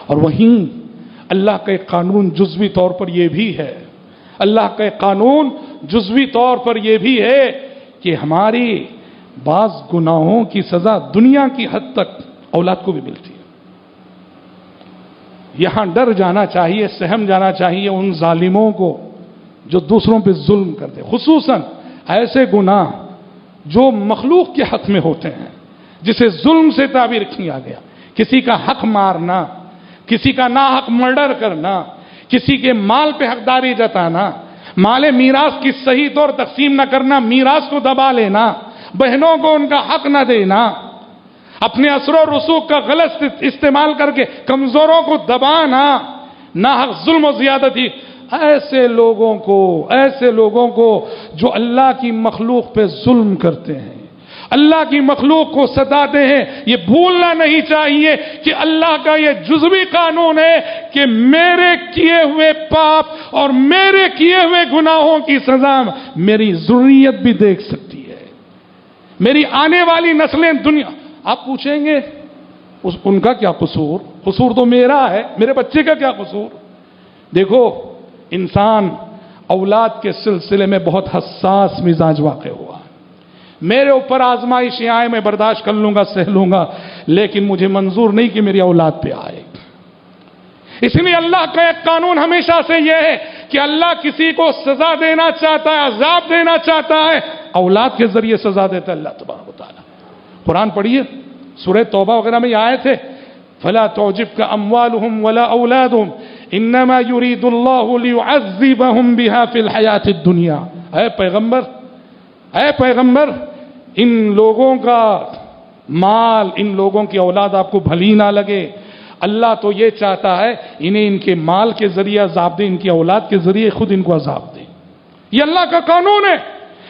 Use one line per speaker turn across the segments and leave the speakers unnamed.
اور وہیں اللہ کا ایک قانون جزوی طور پر یہ بھی ہے، اللہ کا ایک قانون جزوی طور پر یہ بھی ہے کہ ہماری بعض گناہوں کی سزا دنیا کی حد تک اولاد کو بھی ملتی ہے۔ یہاں ڈر جانا چاہیے، سہم جانا چاہیے ان ظالموں کو جو دوسروں پہ ظلم کرتے، خصوصاً ایسے گناہ جو مخلوق کے حق میں ہوتے ہیں، جسے ظلم سے تعبیر کیا گیا، کسی کا حق مارنا، کسی کا ناحق مرڈر کرنا، کسی کے مال پہ حقداری جتانا، مال میراث کی صحیح طور تقسیم نہ کرنا، میراث کو دبا لینا، بہنوں کو ان کا حق نہ دینا، اپنے اثر و رسوخ کا غلط استعمال کر کے کمزوروں کو دبانا، ناحق ظلم و زیادتی، ایسے لوگوں کو جو اللہ کی مخلوق پہ ظلم کرتے ہیں، اللہ کی مخلوق کو ستاتے ہیں، یہ بھولنا نہیں چاہیے کہ اللہ کا یہ جزوی قانون ہے کہ میرے کیے ہوئے پاپ اور میرے کیے ہوئے گناہوں کی سزا میری ذریت بھی دیکھ سکتی ہے، میری آنے والی نسلیں دنیا۔ آپ پوچھیں گے ان کا کیا قصور؟ قصور تو میرا ہے، میرے بچے کا کیا قصور؟ دیکھو، انسان اولاد کے سلسلے میں بہت حساس مزاج واقع ہوا، میرے اوپر آزمائش آئے میں برداشت کر لوں گا، سہ لوں گا، لیکن مجھے منظور نہیں کہ میری اولاد پہ آئے۔ اس لیے اللہ کا ایک قانون ہمیشہ سے یہ ہے کہ اللہ کسی کو سزا دینا چاہتا ہے، عذاب دینا چاہتا ہے، اولاد کے ذریعے سزا دیتا ہے اللہ تبارک و تعالی۔ قرآن پڑھیے، سورہ توبہ وغیرہ میں یہ آیت ہے، فَلَا تُعْجِبْكَ أَمْوَالُهُمْ وَلَا أَوْلَادُهُمْ إِنَّمَا يُرِيدُ اللَّهُ لِيُعَذِّبَهُمْ بِهَا فِي الْحَيَاةِ الدُّنْيَا۔ اے پیغمبر، ان لوگوں کا مال، ان لوگوں کی اولاد آپ کو بھلی نہ لگے، اللہ تو یہ چاہتا ہے انہیں ان کے مال کے ذریعے عذاب دے، ان کی اولاد کے ذریعے خود ان کو عذاب دے۔ یہ اللہ کا قانون ہے۔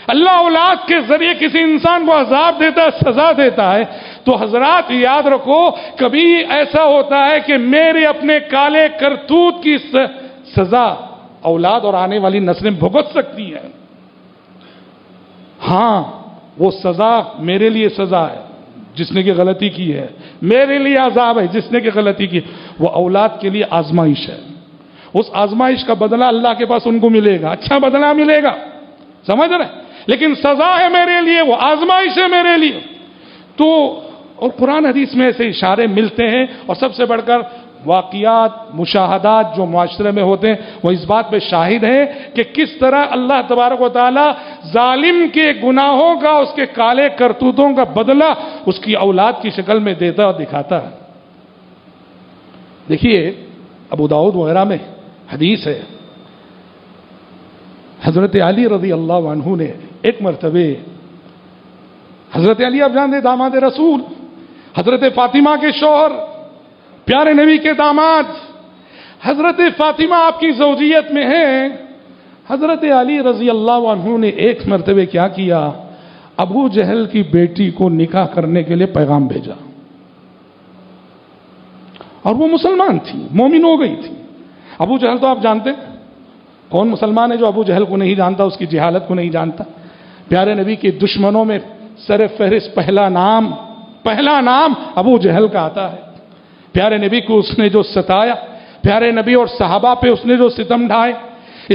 اللہ اولاد کے ذریعے کسی انسان کو عذاب دیتا ہے، سزا دیتا ہے، تو حضرات یاد رکھو، کبھی ایسا ہوتا ہے کہ میرے اپنے کالے کرتوت کی سزا اولاد اور آنے والی نسلیں بھگت سکتی ہیں۔ ہاں، وہ سزا میرے لیے سزا ہے جس نے کہ غلطی کی ہے، میرے لیے عذاب ہے جس نے کہ غلطی کی، وہ اولاد کے لیے آزمائش ہے۔ اس آزمائش کا بدلہ اللہ کے پاس ان کو ملے گا، اچھا بدلہ ملے گا، سمجھ رہے؟ لیکن سزا ہے میرے لیے، وہ آزمائش ہے میرے لیے۔ تو اور قرآن حدیث میں ایسے اشارے ملتے ہیں، اور سب سے بڑھ کر واقعات، مشاہدات جو معاشرے میں ہوتے ہیں وہ اس بات پہ شاہد ہیں کہ کس طرح اللہ تبارک و تعالی ظالم کے گناہوں کا، اس کے کالے کرتوتوں کا بدلہ اس کی اولاد کی شکل میں دیتا اور دکھاتا ہے۔ دیکھیے، ابو داؤد وغیرہ میں حدیث ہے، حضرت علی رضی اللہ عنہ نے ایک مرتبہ، حضرت علی آپ جانتے داماد رسول، حضرت فاطمہ کے شوہر، پیارے نبی کے داماد، حضرت فاطمہ آپ کی زوجیت میں ہیں۔ حضرت علی رضی اللہ عنہ نے ایک مرتبہ کیا کیا، ابو جہل کی بیٹی کو نکاح کرنے کے لیے پیغام بھیجا، اور وہ مسلمان تھی، مومن ہو گئی تھی۔ ابو جہل تو آپ جانتے، کون مسلمان ہے جو ابو جہل کو نہیں جانتا، اس کی جہالت کو نہیں جانتا؟ پیارے نبی کے دشمنوں میں سر فہرست پہلا نام ابو جہل کا آتا ہے۔ پیارے نبی کو اس نے جو ستایا، پیارے نبی اور صحابہ پہ اس نے جو ستم ڈھائے،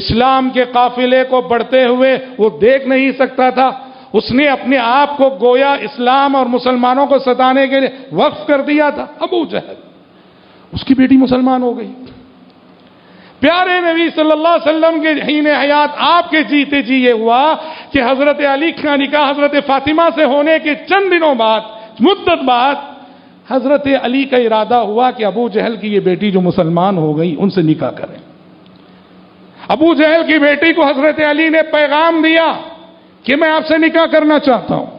اسلام کے قافلے کو بڑھتے ہوئے وہ دیکھ نہیں سکتا تھا، اس نے اپنے آپ کو گویا اسلام اور مسلمانوں کو ستانے کے لیے وقف کر دیا تھا۔ ابو جہل، اس کی بیٹی مسلمان ہو گئی۔ پیارے نبی صلی اللہ علیہ وسلم کے حین حیات آپ کے جیتے جی یہ ہوا کہ حضرت علی کا نکاح حضرت فاطمہ سے ہونے کے چند دنوں بعد، مدت بعد، حضرت علی کا ارادہ ہوا کہ ابو جہل کی یہ بیٹی جو مسلمان ہو گئی ان سے نکاح کریں۔ ابو جہل کی بیٹی کو حضرت علی نے پیغام دیا کہ میں آپ سے نکاح کرنا چاہتا ہوں۔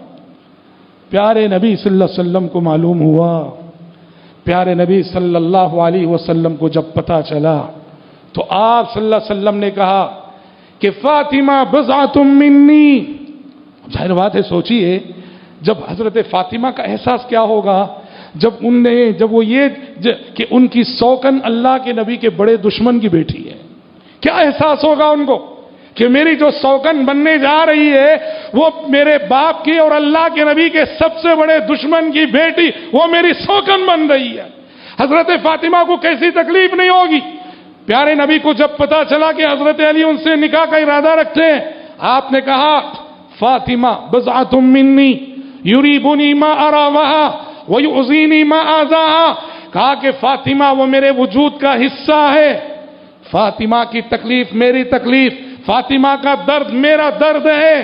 پیارے نبی صلی اللہ علیہ وسلم کو معلوم ہوا، پیارے نبی صلی اللہ علیہ وسلم کو جب پتہ چلا تو آپ صلی اللہ علیہ وسلم نے کہا کہ فاطمہ بضعۃ منی۔ ظاہر بات ہے، سوچئے جب حضرت فاطمہ کا احساس کیا ہوگا جب وہ یہ کہ ان کی سوکن اللہ کے نبی کے بڑے دشمن کی بیٹی ہے، کیا احساس ہوگا ان کو کہ میری جو سوکن بننے جا رہی ہے وہ میرے باپ کی اور اللہ کے نبی کے سب سے بڑے دشمن کی بیٹی وہ میری سوکن بن رہی ہے۔ حضرت فاطمہ کو کیسی تکلیف نہیں ہوگی؟ پیارے نبی کو جب پتا چلا کہ حضرت علی ان سے نکاح کا ارادہ رکھتے ہیں، آپ نے کہا فاطمہ بضعۃ منی یریبنی ما اراوہا ویؤذینی ما آذاہا، کہا کہ فاطمہ وہ میرے وجود کا حصہ ہے، فاطمہ کی تکلیف میری تکلیف، فاطمہ کا درد میرا درد ہے۔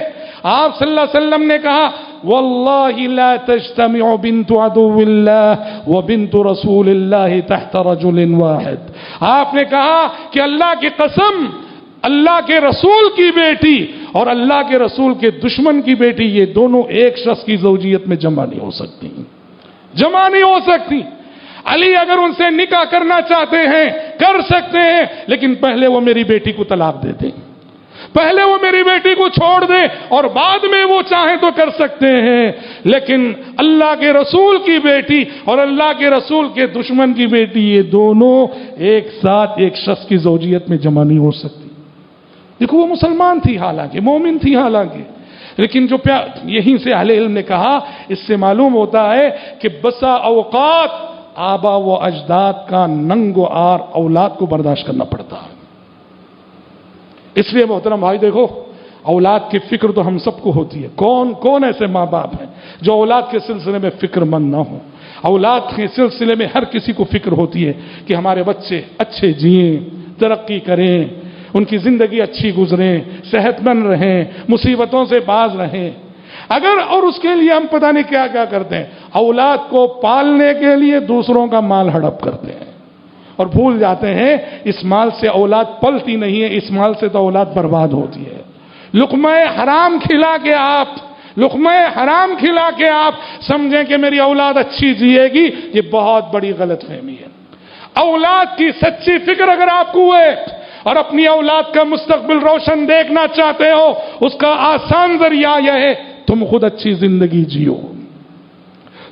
آپ صلی اللہ علیہ وسلم نے کہا واللہ لا تجتمع بنت عدو اللہ وبنت رسول اللہ تحت رجل واحد، آپ نے کہا کہ اللہ کی قسم، اللہ کے رسول کی بیٹی اور اللہ کے رسول کے دشمن کی بیٹی، یہ دونوں ایک شخص کی زوجیت میں جمع نہیں ہو سکتی، جمع نہیں ہو سکتی۔ علی اگر ان سے نکاح کرنا چاہتے ہیں کر سکتے ہیں، لیکن پہلے وہ میری بیٹی کو طلاق دے دیں، پہلے وہ میری بیٹی کو چھوڑ دیں اور بعد میں وہ چاہیں تو کر سکتے ہیں، لیکن اللہ کے رسول کی بیٹی اور اللہ کے رسول کے دشمن کی بیٹی، یہ دونوں ایک ساتھ ایک شخص کی زوجیت میں جمع نہیں ہو سکتی۔ دیکھو وہ مسلمان تھی، حالانکہ مومن تھی حالانکہ، لیکن جو یہیں سے اہل علم نے کہا، اس سے معلوم ہوتا ہے کہ بسا اوقات آبا و اجداد کا ننگ و عار اولاد کو برداشت کرنا پڑتا ہے۔ اس لیے محترم بھائی دیکھو، اولاد کی فکر تو ہم سب کو ہوتی ہے، کون ایسے ماں باپ ہیں جو اولاد کے سلسلے میں فکر مند نہ ہو؟ اولاد کے سلسلے میں ہر کسی کو فکر ہوتی ہے کہ ہمارے بچے اچھے جئیں، ترقی کریں، ان کی زندگی اچھی گزریں، صحت مند رہیں، مصیبتوں سے باز رہیں۔ اور اس کے لیے ہم پتہ نہیں کیا کیا کرتے ہیں، اولاد کو پالنے کے لیے دوسروں کا مال ہڑپ کرتے ہیں اور بھول جاتے ہیں اس مال سے اولاد پلتی نہیں ہے، اس مال سے تو اولاد برباد ہوتی ہے۔ لقمہ حرام کھلا کے آپ سمجھیں کہ میری اولاد اچھی جیے گی، یہ بہت بڑی غلط فہمی ہے۔ اولاد کی سچی فکر اگر آپ کو ہے اور اپنی اولاد کا مستقبل روشن دیکھنا چاہتے ہو، اس کا آسان ذریعہ یہ ہے تم خود اچھی زندگی جیو،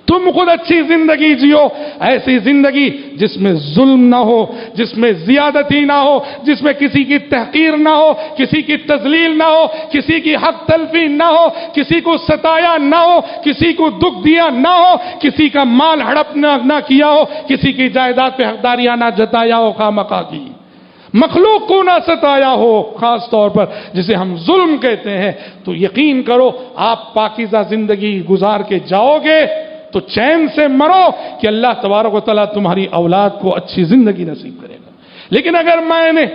تم خود اچھی زندگی جیو، ایسی زندگی جس میں ظلم نہ ہو، جس میں زیادتی نہ ہو، جس میں کسی کی تحقیر نہ ہو، کسی کی تذلیل نہ ہو، کسی کی حق تلفی نہ ہو، کسی کو ستایا نہ ہو، کسی کو دکھ دیا نہ ہو، کسی کا مال ہڑپ نہ کیا ہو، کسی کی جائیداد پہ حقداریاں نہ جتایا ہو خواہ کی، مخلوق کو نہ ستایا ہو، خاص طور پر جسے ہم ظلم کہتے ہیں، تو یقین کرو آپ پاکیزہ زندگی گزار کے جاؤ گے تو چین سے مرو کہ اللہ تبارک و تعالیٰ تمہاری اولاد کو اچھی زندگی نصیب کرے گا۔ لیکن اگر میں نے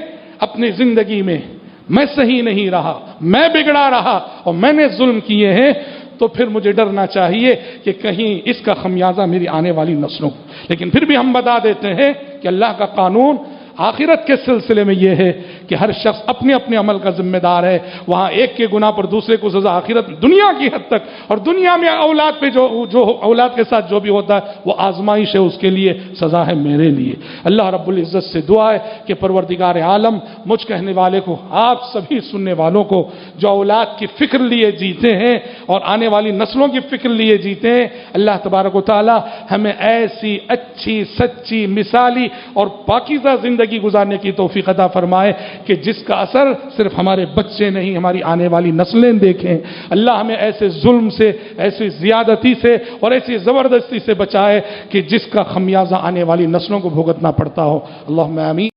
اپنی زندگی میں صحیح نہیں رہا، میں بگڑا رہا اور میں نے ظلم کیے ہیں، تو پھر مجھے ڈرنا چاہیے کہ کہیں اس کا خمیازہ میری آنے والی نسلوں کو۔ لیکن پھر بھی ہم بتا دیتے ہیں کہ اللہ کا قانون آخرت کے سلسلے میں یہ ہے کہ ہر شخص اپنے اپنے عمل کا ذمہ دار ہے، وہاں ایک کے گناہ پر دوسرے کو سزا، آخرت دنیا کی حد تک، اور دنیا میں اولاد پہ جو اولاد کے ساتھ جو بھی ہوتا ہے وہ آزمائش ہے، اس کے لیے سزا ہے میرے لیے۔ اللہ رب العزت سے دعا ہے کہ پروردگار عالم مجھ کہنے والے کو، آپ سبھی سننے والوں کو جو اولاد کی فکر لیے جیتے ہیں اور آنے والی نسلوں کی فکر لیے جیتے ہیں، اللہ تبارک و تعالی ہمیں ایسی اچھی سچی مثالی اور پاکیزہ زندگی گزارنے کی توفیق عطا فرمائے کہ جس کا اثر صرف ہمارے بچے نہیں ہماری آنے والی نسلیں دیکھیں۔ اللہ ہمیں ایسے ظلم سے، ایسی زیادتی سے اور ایسی زبردستی سے بچائے کہ جس کا خمیازہ آنے والی نسلوں کو بھگتنا پڑتا ہو۔ اللہم آمین۔